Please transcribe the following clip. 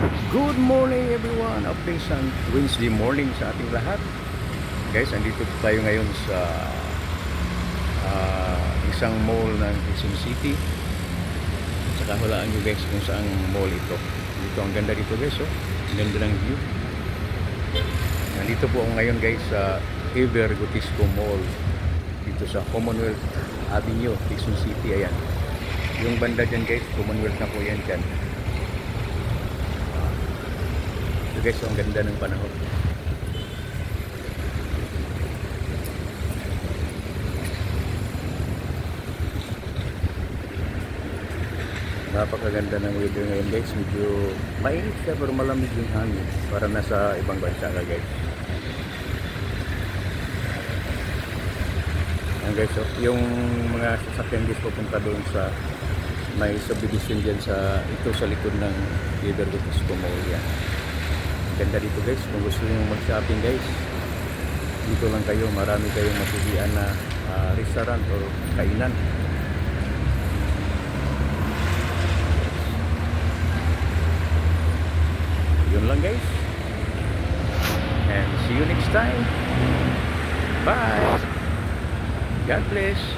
Good morning everyone! A pleasant Wednesday morning sa ating lahat. Guys, andito tayo ngayon sa isang mall ng Quezon City. Saka hulaan nyo guys kung saan mall ito. Dito, ang ganda dito guys, oh. Ang ganda ng view. Nandito po ako ngayon guys sa Ever Gotisco Mall. Dito sa Commonwealth Avenue, Quezon City. Ayan. Yung banda dyan guys, Commonwealth na po yan dyan. So guys, ang ganda ng panahon. Napakaganda ng weather ngayon guys. Medyo mainit siya pero malamig yung hangin. Para nasa ibang bansa ka guys. Ayan guys, so, yung mga sasakyan guys pupunta doon sa may subdivision dyan sa ito sa likod ng Ever Gotisco Mall yan. Ganda dito guys, kung gusto nyo mag-shopping guys, dito lang kayo, marami kayong mapilian na restaurant o kainan. Yun lang guys, and see you next time. Bye. God bless.